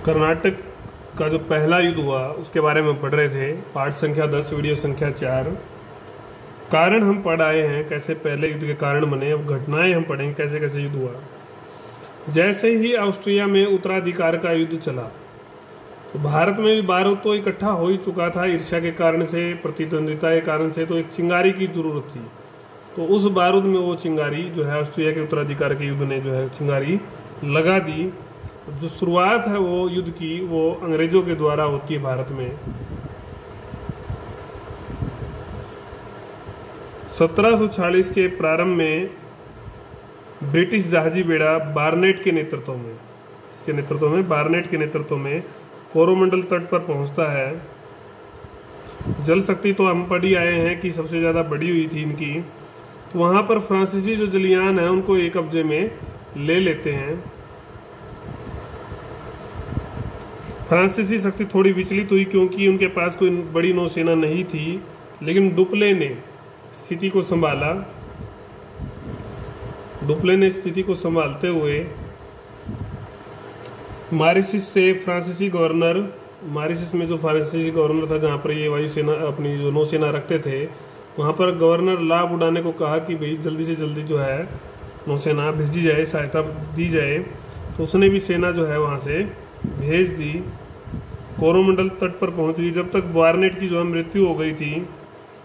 कर्नाटक का जो पहला युद्ध हुआ उसके बारे में पढ़ रहे थे। पाठ संख्या 10 वीडियो संख्या 4। कारण हम पढ़ आए हैं, कैसे पहले युद्ध के कारण बने। अब घटनाएं हम पढ़ेंगे कैसे कैसे युद्ध हुआ। जैसे ही ऑस्ट्रिया में उत्तराधिकार का युद्ध चला तो भारत में भी बारूद तो इकट्ठा हो ही चुका था। ईर्ष्या के कारण से, प्रतिद्वंदिता के कारण से, तो एक चिंगारी की जरूरत थी। तो उस बारूद में वो चिंगारी जो है ऑस्ट्रिया के उत्तराधिकार के युद्ध ने जो है चिंगारी लगा दी। जो शुरुआत है वो युद्ध की, वो अंग्रेजों के द्वारा होती है भारत में। 1740 के प्रारंभ में ब्रिटिश जहाजी बेड़ा बार्नेट के नेतृत्व में कोरोमंडल तट पर पहुंचता है। जल शक्ति तो हम पढ़ ही आए हैं कि सबसे ज़्यादा बड़ी हुई थी इनकी। तो वहाँ पर फ्रांसीसी जो जलियान है उनको एक कब्जे में ले लेते हैं। फ्रांसीसी शक्ति थोड़ी विचलित हुई क्योंकि उनके पास कोई बड़ी नौसेना नहीं थी, लेकिन डुप्ले ने स्थिति को संभालते हुए मॉरिशस से फ्रांसीसी गवर्नर, मॉरिशस में जो फ्रांसीसी गवर्नर था जहाँ पर ये वायुसेना अपनी जो नौसेना रखते थे, वहाँ पर गवर्नर लाभ उड़ाने को कहा कि भाई जल्दी से जल्दी जो है नौसेना भेजी जाए, सहायता दी जाए। तो उसने भी सेना जो है वहाँ से भेज दी। कोरोमंडल तट पर पहुँच गई। जब तक बार्नेट की जो है मृत्यु हो गई थी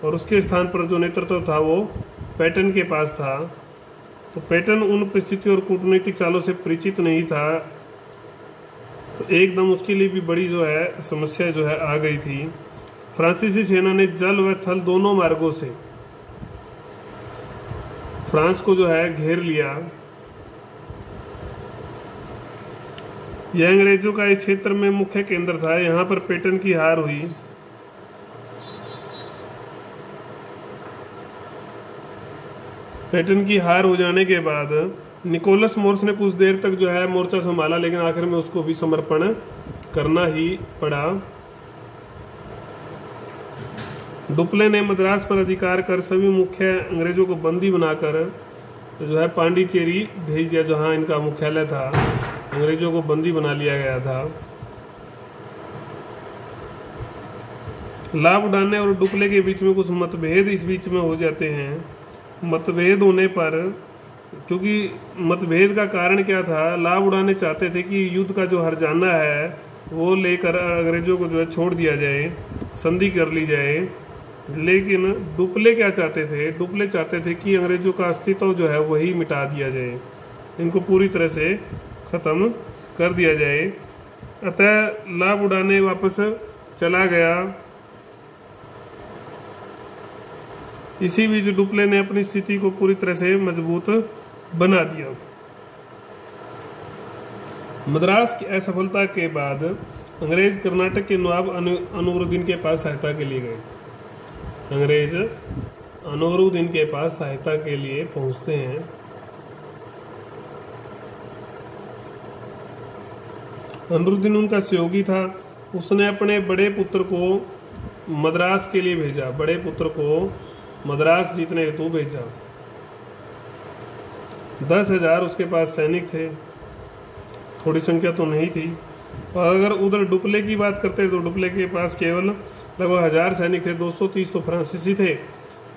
और उसके स्थान पर जो नेतृत्व था वो पैटन के पास था। तो पैटन उन परिस्थितियों और कूटनीतिक चालों से परिचित नहीं था। तो एकदम उसके लिए भी बड़ी जो है समस्या जो है आ गई थी। फ्रांसीसी सेना ने जल व थल दोनों मार्गों से फ्रांस को जो है घेर लिया। यह अंग्रेजों का इस क्षेत्र में मुख्य केंद्र था। यहाँ पर पैटन की हार हुई। पैटन की हार हो जाने के बाद निकोलस मोर्स ने कुछ देर तक जो है मोर्चा संभाला, लेकिन आखिर में उसको भी समर्पण करना ही पड़ा। डुप्ले ने मद्रास पर अधिकार कर सभी मुख्य अंग्रेजों को बंदी बनाकर जो है पांडिचेरी भेज दिया, जहां इनका मुख्यालय था। अंग्रेजों को बंदी बना लिया गया था। लाभ उड़ाने और डुप्ले के बीच में कुछ मतभेद इस बीच में हो जाते हैं। मतभेद होने पर, क्योंकि मतभेद का कारण क्या था, लाभ उड़ाने चाहते थे कि युद्ध का जो हर्जाना है वो लेकर अंग्रेजों को जो है छोड़ दिया जाए, संधि कर ली जाए। लेकिन डुप्ले क्या चाहते थे? डुप्ले चाहते थे कि अंग्रेजों का अस्तित्व जो है वही मिटा दिया जाए, इनको पूरी तरह से ख़त्म कर दिया जाए। अतः लाभ उड़ाने वापस चला गया। इसी बीच डुप्ले ने अपनी स्थिति को पूरी तरह से मजबूत बना दिया। मद्रास की असफलता के बाद अंग्रेज कर्नाटक के नवाब अनवरुद्दीन के पास सहायता के लिए गए। अंग्रेज अनवरुद्दीन के पास सहायता के लिए पहुंचते हैं। अनवरुद्दीन उनका सहयोगी था। उसने अपने बड़े पुत्र को मद्रास के लिए भेजा, बड़े पुत्र को मद्रास जीतने हेतु भेजा। 10,000 उसके पास सैनिक थे, थोड़ी संख्या तो नहीं थी। और अगर उधर डुप्ले की बात करते तो डुप्ले के पास केवल लगभग 1000 सैनिक थे। 230 तो फ्रांसीसी थे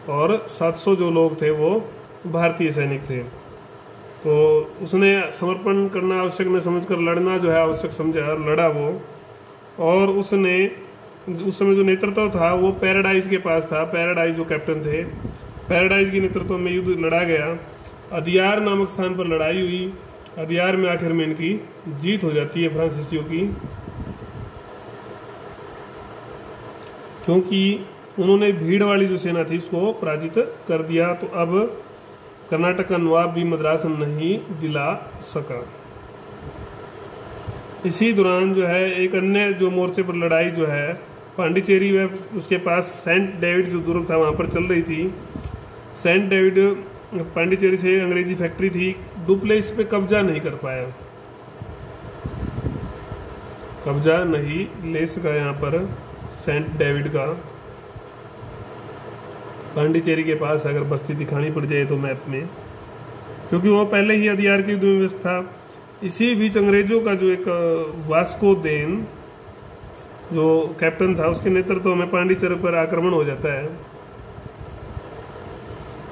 और 700 जो लोग थे वो भारतीय सैनिक थे। तो उसने समर्पण करना आवश्यक न समझकर लड़ना जो है आवश्यक समझा और लड़ा वो। और उसने उस समय जो नेतृत्व था वो पैराडाइज के पास था। पैराडाइज जो कैप्टन थे, पैराडाइज के नेतृत्व में युद्ध लड़ा गया। अदियार नामक स्थान पर लड़ाई हुई। अदियार में आखिर में इनकी जीत हो जाती है फ्रांसीसियों की, क्योंकि उन्होंने भीड़ वाली जो सेना थी उसको पराजित कर दिया। तो अब कर्नाटक का नवाब भी मद्रास नहीं दिला सका। इसी दौरान जो है एक अन्य जो मोर्चे पर लड़ाई जो है पांडिचेरी व उसके पास सेंट डेविड जो दुर्ग था वहाँ पर चल रही थी। सेंट डेविड पांडिचेरी से अंग्रेजी फैक्ट्री थी। डुप्ले इस पे कब्जा नहीं कर पाया, कब्जा नहीं ले सका यहाँ पर सेंट डेविड का। पांडिचेरी के पास अगर बस्ती दिखानी पड़ जाए तो मैप में, क्योंकि वो पहले ही अदियार की युद्ध में व्यस्त था। इसी बीच अंग्रेजों का जो एक वास्को देन जो कैप्टन था, उसके नेतृत्व में पांडिचेरी पर आक्रमण हो जाता है।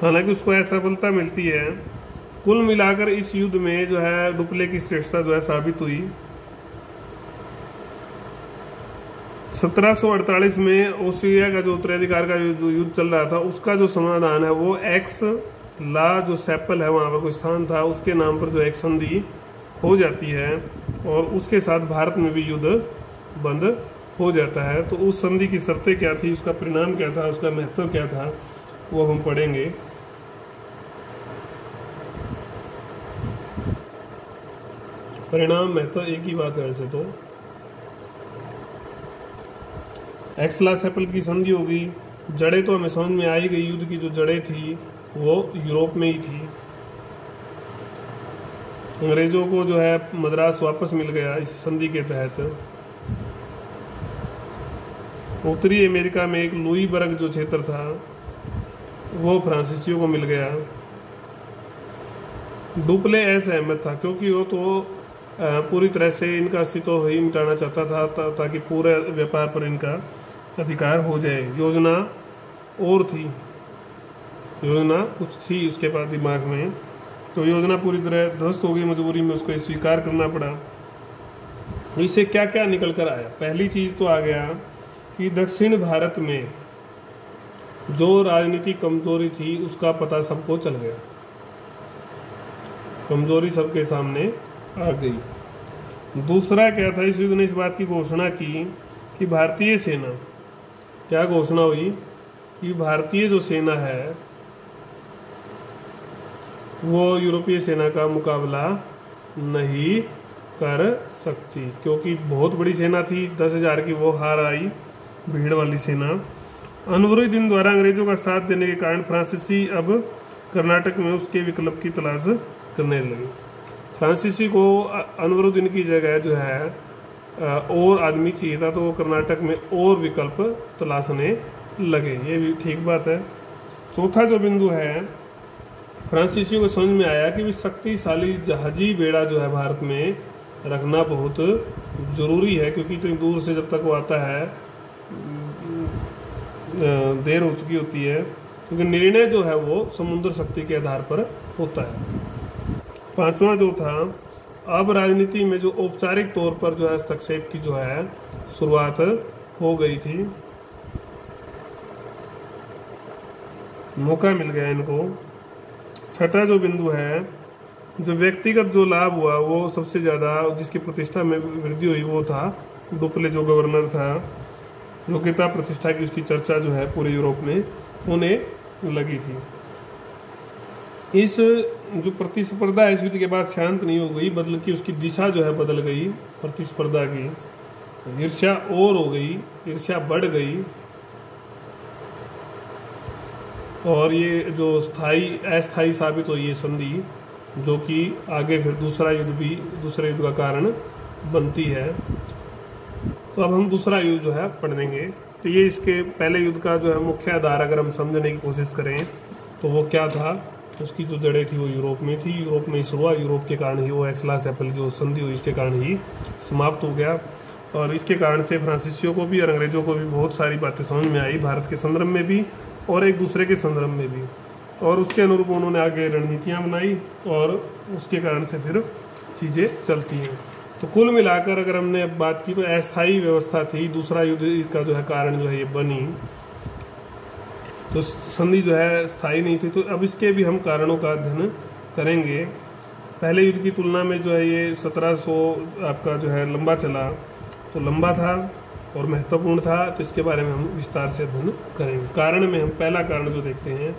हालांकि उसको असफलता मिलती है। कुल मिलाकर इस युद्ध में जो है डुप्ले की श्रेष्ठता जो है साबित हुई। 1748 में ऑस्ट्रिया का जो उत्तराधिकार का जो युद्ध चल रहा था, उसका जो समाधान है वो एक्स ला जो सेपल है, वहाँ पर कोई स्थान था, उसके नाम पर जो एक संधि हो जाती है और उसके साथ भारत में भी युद्ध बंद हो जाता है। तो उस संधि की शर्तें क्या थी, उसका परिणाम क्या था, उसका महत्व क्या था, वो हम पढ़ेंगे। परिणाम महत्व एक ही बात है वैसे तो। एक्सला सेपल की संधि होगी। जड़ें तो हमें समझ में आई गई, युद्ध की जो जड़ें थी वो यूरोप में ही थी। अंग्रेजों को जो है मद्रास वापस मिल गया इस संधि के तहत। उत्तरी अमेरिका में एक लुईबर्ग जो क्षेत्र था वो फ्रांसीसियों को मिल गया। डुप्ले असहमत था क्योंकि वो तो पूरी तरह से इनका अस्तित्व ही मिटाना चाहता था ताकि पूरे व्यापार पर इनका अधिकार हो जाए। योजना और थी, योजना कुछ थी उसके पास दिमाग में, तो योजना पूरी तरह ध्वस्त हो गई। मजबूरी में उसको स्वीकार करना पड़ा। इससे क्या क्या निकल कर आया? पहली चीज तो आ गया कि दक्षिण भारत में जो राजनीतिक कमजोरी थी उसका पता सबको चल गया, कमजोरी सबके सामने आ गई। दूसरा क्या था, इस युद्ध ने इस बात की घोषणा की कि भारतीय सेना, क्या घोषणा हुई कि भारतीय जो सेना है वो यूरोपीय सेना का मुकाबला नहीं कर सकती, क्योंकि बहुत बड़ी सेना थी, 10,000 की वो हार आई, भीड़ वाली सेना। अनवरुद्दीन द्वारा अंग्रेजों का साथ देने के कारण फ्रांसीसी अब कर्नाटक में उसके विकल्प की तलाश करने लगे। फ्रांसीसी को अनवरुद्दीन की जगह जो है और आदमी चाहिए था, तो वो कर्नाटक में और विकल्प तलाशने लगे। ये भी ठीक बात है। चौथा जो बिंदु है, फ्रांसीसियों को समझ में आया कि भी शक्तिशाली जहाजी बेड़ा जो है भारत में रखना बहुत ज़रूरी है, क्योंकि इतनी दूर से जब तक वो आता है देर हो चुकी होती है, क्योंकि निर्णय जो है वो समुद्र शक्ति के आधार पर होता है। पांचवा जो था, अब राजनीति में जो औपचारिक तौर पर जो है हस्तक्षेप की जो है शुरुआत हो गई थी, मौका मिल गया इनको। छठा जो बिंदु है, जो व्यक्तिगत जो लाभ हुआ वो सबसे ज़्यादा जिसकी प्रतिष्ठा में वृद्धि हुई वो था डुप्ले जो गवर्नर था, योग्यता प्रतिष्ठा की उसकी चर्चा जो है पूरे यूरोप में होने लगी थी। इस जो प्रतिस्पर्धा इस युद्ध के बाद शांत नहीं हो गई, बल्कि उसकी दिशा जो है बदल गई। प्रतिस्पर्धा की ईर्ष्या और हो गई, ईर्ष्या बढ़ गई, और ये जो अस्थायी साबित हुई ये संधि, जो कि आगे फिर दूसरे युद्ध का कारण बनती है। तो अब हम दूसरा युद्ध जो है पढ़ेंगे। तो ये इसके पहले युद्ध का जो है मुख्य आधार अगर हम समझने की कोशिश करें तो वो क्या था, उसकी जो जड़ें थी वो यूरोप में थी। यूरोप में शुरू हुआ, यूरोप के कारण ही वो एक्सला-सेपल जो संधि हुई इसके कारण ही समाप्त हो गया। और इसके कारण से फ्रांसीसियों को भी और अंग्रेजों को भी बहुत सारी बातें समझ में आई, भारत के संदर्भ में भी और एक दूसरे के संदर्भ में भी, और उसके अनुरूप उन्होंने आगे रणनीतियाँ बनाई और उसके कारण से फिर चीज़ें चलती हैं। तो कुल मिलाकर अगर हमने अब बात की तो अस्थायी व्यवस्था थी, दूसरा युद्ध इसका जो है कारण जो है ये बनी, तो संधि जो है स्थायी नहीं थी। तो अब इसके भी हम कारणों का अध्ययन करेंगे। पहले युद्ध की तुलना में जो है ये 1700 आपका जो है लंबा चला, तो लंबा था और महत्वपूर्ण था, तो इसके बारे में हम विस्तार से अध्ययन करेंगे। कारण में हम पहला कारण जो देखते हैं,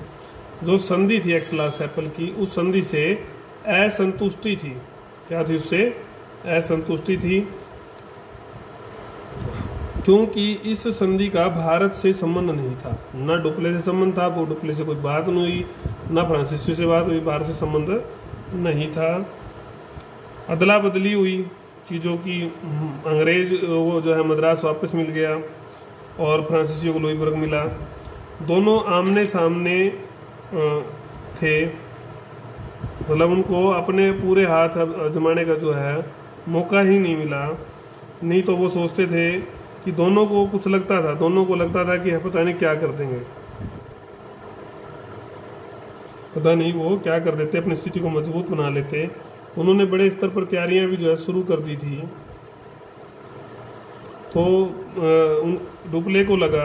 जो संधि थी एक्सला-सेपल की, उस संधि से असंतुष्टि थी। क्या थी? उससे असंतुष्टि थी, क्योंकि इस संधि का भारत से संबंध नहीं था, ना डुप्ले से संबंध था, वो डुप्ले से कोई बात नहीं हुई, ना फ्रांसीसी से बात हुई, भारत से संबंध नहीं था। अदला बदली हुई चीज़ों की, अंग्रेज वो जो है मद्रास वापस मिल गया और फ्रांसीसियों को लुईबर्ग मिला। दोनों आमने सामने थे, मतलब उनको अपने पूरे हाथ आजमाने का जो है मौका ही नहीं मिला। नहीं तो वो सोचते थे कि दोनों को कुछ लगता था, दोनों को लगता था कि पता नहीं क्या कर देंगे, पता नहीं वो क्या कर देते, अपनी स्थिति को मजबूत बना लेते। उन्होंने बड़े स्तर पर तैयारियां भी जो है शुरू कर दी थी। तो डुप्ले को लगा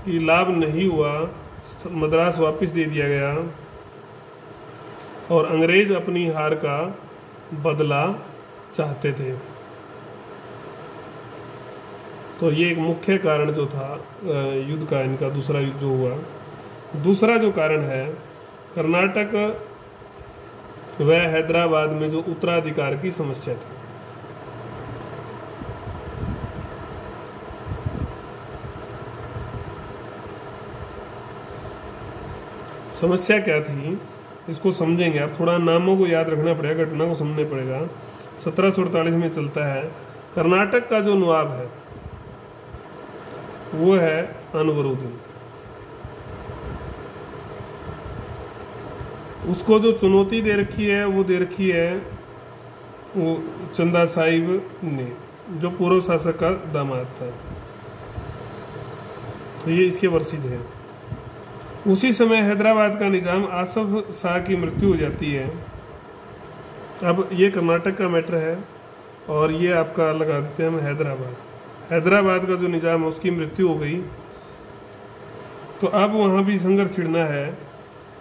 कि लाभ नहीं हुआ, मद्रास वापस दे दिया गया और अंग्रेज अपनी हार का बदला चाहते थे। तो ये एक मुख्य कारण जो था युद्ध का, इनका दूसरा युद्ध जो हुआ। दूसरा जो कारण है, कर्नाटक व हैदराबाद में जो उत्तराधिकार की समस्या थी। समस्या क्या थी इसको समझेंगे। आप थोड़ा नामों को याद रखना पड़ेगा, घटना को समझना पड़ेगा। 1748 में चलता है। कर्नाटक का जो नवाब है वो है अनवरुद्दीन। उसको जो चुनौती दे रखी है वो दे रखी है वो चंदा साहिब ने, जो पूर्व शासक का दामाद था। तो ये इसके वर्षिज है। उसी समय हैदराबाद का निजाम आसफ शाह की मृत्यु हो जाती है। अब ये कर्नाटक का मैटर है और ये आपका लगा देते हैं हम हैदराबाद। हैदराबाद का जो निजाम है उसकी मृत्यु हो गई। तो अब वहाँ भी संघर्ष छिड़ना है।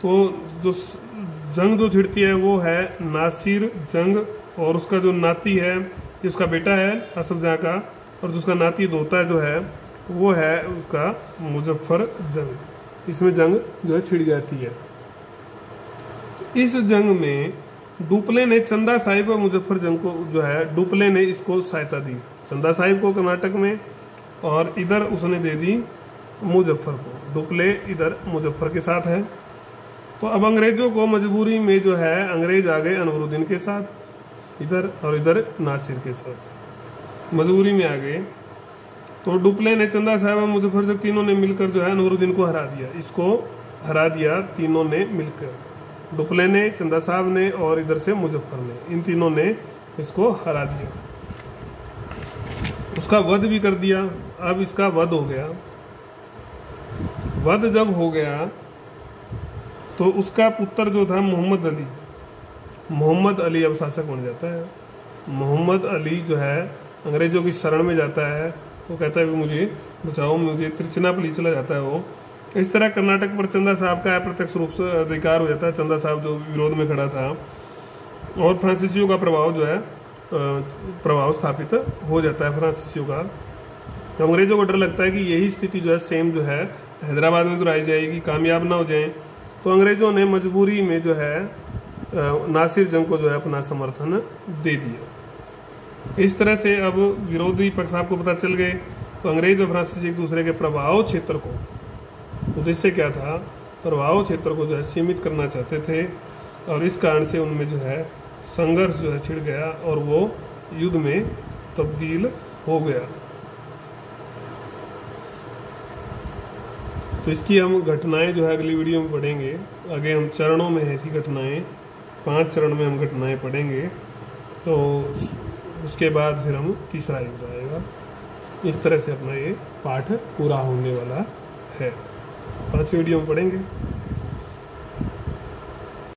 तो जो जंग जो छिड़ती है वो है नासिर जंग, और उसका जो नाती है, जिसका बेटा है आसफ जहाँ का, और जिसका नाती दोता जो है वो है उसका मुजफ्फर जंग। इसमें जंग जो है छिड़ जाती है। इस जंग में डुप्ले ने चंदा साहिब और मुजफ्फर जंग को जो है डुप्ले ने इसको सहायता दी, चंदा साहिब को कर्नाटक में, और इधर उसने दे दी मुजफ्फर को। डुप्ले इधर मुजफ्फर के साथ है। तो अब अंग्रेजों को मजबूरी में जो है अंग्रेज आ गए अनवरुद्दीन के साथ इधर, और इधर नासिर के साथ मजबूरी में आ गए। तो डुप्ले ने चंदा साहब और मुजफ्फर जंग तीनों ने मिलकर जो है अनवरुद्दीन को हरा दिया। इसको हरा दिया तीनों ने मिलकर, डुप्ले ने, चंदा साहब ने और इधर से मुजफ्फर ने, इन तीनों ने इसको हरा दिया। उसका वध भी कर दिया। अब इसका वध हो गया। वध जब हो गया तो उसका पुत्र जो था मोहम्मद अली अब शासक बन जाता है। मोहम्मद अली जो है अंग्रेजों की शरण में जाता है। वो कहता है कि मुझे बचाओ, मुझे तिरुचिरापल्ली चला जाता है वो। इस तरह कर्नाटक पर चंदा साहब का अप्रत्यक्ष रूप से अधिकार हो जाता है। चंदा साहब जो विरोध में खड़ा था, और फ्रांसीसियों का प्रभाव जो है प्रभाव स्थापित हो जाता है फ्रांसीसियों का। तो अंग्रेजों को डर लगता है कि यही स्थिति जो है सेम जो है हैदराबाद में दोहराई जाएगी, कामयाब ना हो जाए। तो अंग्रेजों ने मजबूरी में जो है नासिर जंग को जो है अपना समर्थन दे दिया। इस तरह से अब विरोधी पक्ष आपको पता चल गए। तो अंग्रेज और फ्रांसीसी एक दूसरे के प्रभाव क्षेत्र को, उद्देश्य क्या था, प्रभाव क्षेत्र को जो है सीमित करना चाहते थे, और इस कारण से उनमें जो है संघर्ष जो है छिड़ गया और वो युद्ध में तब्दील हो गया। तो इसकी हम घटनाएं जो है अगली वीडियो में पढ़ेंगे। आगे हम चरणों में है इसकी घटनाएं, 5 चरण में हम घटनाएं पढ़ेंगे। तो उसके बाद फिर हम तीसरा युद्ध आएगा। इस तरह से अपना ये पाठ पूरा होने वाला है। 5 वीडियो में पढ़ेंगे।